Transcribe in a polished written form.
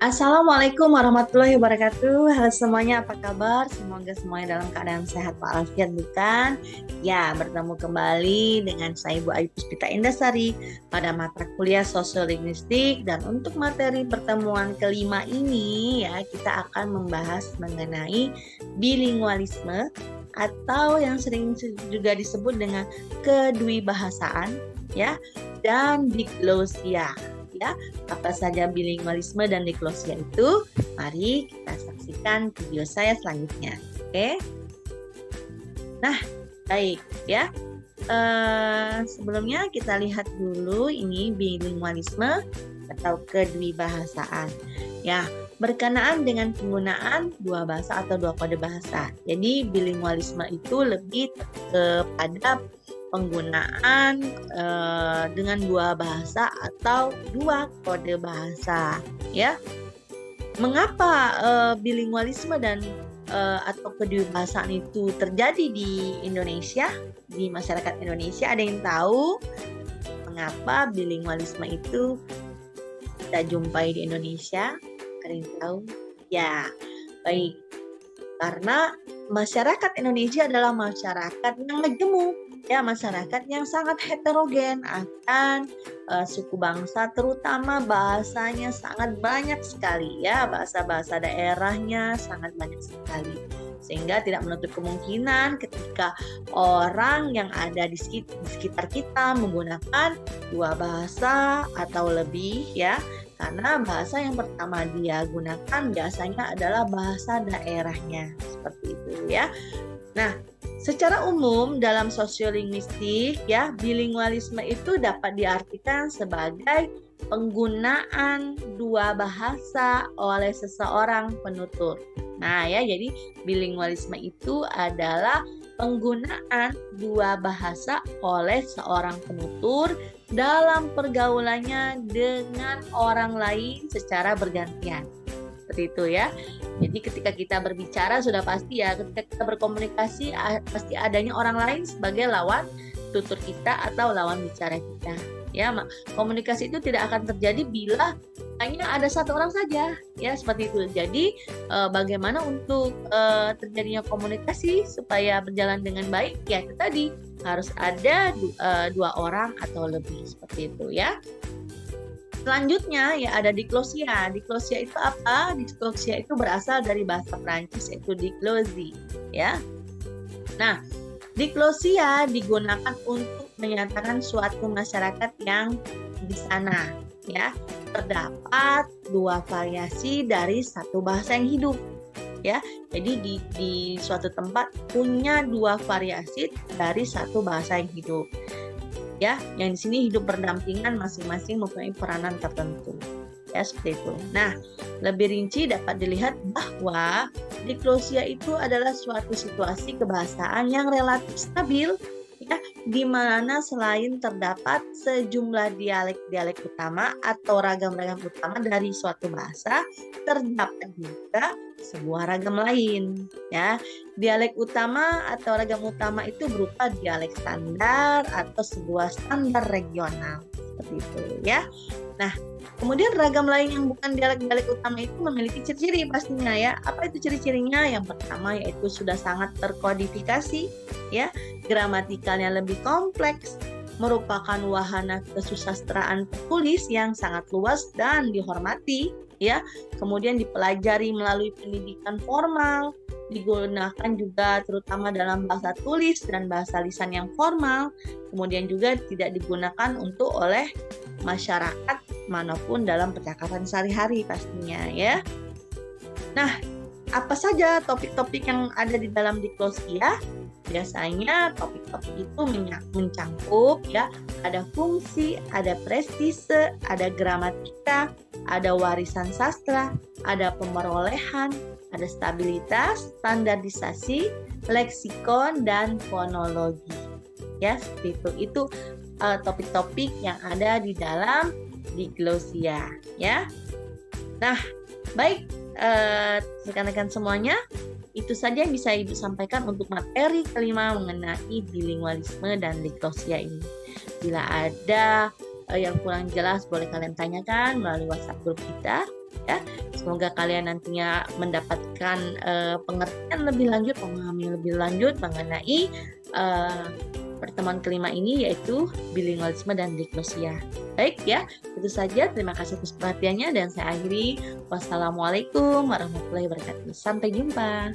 Assalamualaikum warahmatullahi wabarakatuh. Halo semuanya, apa kabar? Semoga semuanya dalam keadaan sehat walafiat, bukan? Ya, bertemu kembali dengan saya Ibu Ayu Puspita Indasari pada mata kuliah Sosiolinguistik, dan untuk materi pertemuan kelima ini ya, kita akan membahas mengenai bilingualisme atau yang sering juga disebut dengan kedwibahasaan ya, dan diglosia ya. Apa saja bilingualisme dan diglosia itu? Mari kita saksikan video saya selanjutnya. Oke? Nah, baik ya. Sebelumnya kita lihat dulu ini bilingualisme atau kedwibahasaan. Ya, berkenaan dengan penggunaan dua bahasa atau dua kode bahasa. Jadi bilingualisme itu lebih kepada penggunaan dengan dua bahasa atau dua kode bahasa ya. Mengapa bilingualisme dan atau kedewasaan itu terjadi di Indonesia, di masyarakat Indonesia? Ada yang tahu mengapa bilingualisme itu kita jumpai di Indonesia? Ada yang tahu? Ya, baik. Karena masyarakat Indonesia adalah masyarakat yang majemuk, ya, masyarakat yang sangat heterogen akan suku bangsa, terutama bahasanya sangat banyak sekali ya, bahasa-bahasa daerahnya sangat banyak sekali, sehingga tidak menutup kemungkinan ketika orang yang ada di sekitar kita menggunakan dua bahasa atau lebih ya. Karena bahasa yang pertama dia gunakan biasanya adalah bahasa daerahnya, seperti itu ya. Nah, secara umum dalam sosiolinguistik ya, bilingualisme itu dapat diartikan sebagai penggunaan dua bahasa oleh seseorang penutur. Nah ya, jadi bilingualisme itu adalah penggunaan dua bahasa oleh seorang penutur dalam pergaulannya dengan orang lain secara bergantian. Seperti itu ya. Jadi ketika kita berbicara sudah pasti ya, ketika kita berkomunikasi pasti adanya orang lain sebagai lawan tutur kita atau lawan bicara kita. Ya, komunikasi itu tidak akan terjadi bila hanya ada satu orang saja, ya seperti itu. Jadi bagaimana untuk terjadinya komunikasi supaya berjalan dengan baik? Ya itu tadi harus ada dua orang atau lebih, seperti itu ya. Selanjutnya ya ada diglosia. Diglosia itu apa? Diglosia itu berasal dari bahasa Prancis, yaitu diglosie, ya. Nah, diglosia digunakan untuk menyatakan suatu masyarakat yang di sana ya terdapat dua variasi dari satu bahasa yang hidup ya. Jadi di suatu tempat punya dua variasi dari satu bahasa yang hidup ya, yang di sini hidup berdampingan, masing-masing mempunyai peranan tertentu ya, seperti itu. Nah, lebih rinci dapat dilihat bahwa diglosia itu adalah suatu situasi kebahasaan yang relatif stabil ya, di mana selain terdapat sejumlah dialek-dialek utama atau ragam-ragam utama dari suatu bahasa, terdapat juga sebuah ragam lain ya. Dialek utama atau ragam utama itu berupa dialek standar atau sebuah standar regional, seperti itu ya. Nah, kemudian ragam lain yang bukan dialek-dialek utama itu memiliki ciri-ciri pastinya ya. Apa itu ciri-cirinya? Yang pertama yaitu sudah sangat terkodifikasi ya, gramatikalnya lebih kompleks, merupakan wahana kesusastraan penulis yang sangat luas dan dihormati ya. Kemudian dipelajari melalui pendidikan formal, digunakan juga terutama dalam bahasa tulis dan bahasa lisan yang formal. Kemudian juga tidak digunakan untuk oleh masyarakat manapun dalam percakapan sehari-hari pastinya ya. Nah, apa saja topik-topik yang ada di dalam diglosia? Biasanya topik-topik itu mencakup ya, ada fungsi, ada prestise, ada gramatika, ada warisan sastra, ada pemerolehan, ada stabilitas, standarisasi, leksikon, dan fonologi. Ya, seperti itu. Itu topik-topik yang ada di dalam diglosia ya. Nah, baik rekan-rekan semuanya, itu saja yang bisa Ibu sampaikan untuk materi kelima mengenai bilingualisme dan diglosia ini. Bila ada yang kurang jelas boleh kalian tanyakan melalui WhatsApp grup kita ya. Semoga kalian nantinya mendapatkan pengertian lebih lanjut, memahami lebih lanjut mengenai pertemuan kelima ini, yaitu bilingualisme dan dignosia. Baik ya, itu saja. Terima kasih atas perhatiannya dan saya akhiri. Wassalamualaikum warahmatullahi wabarakatuh. Sampai jumpa.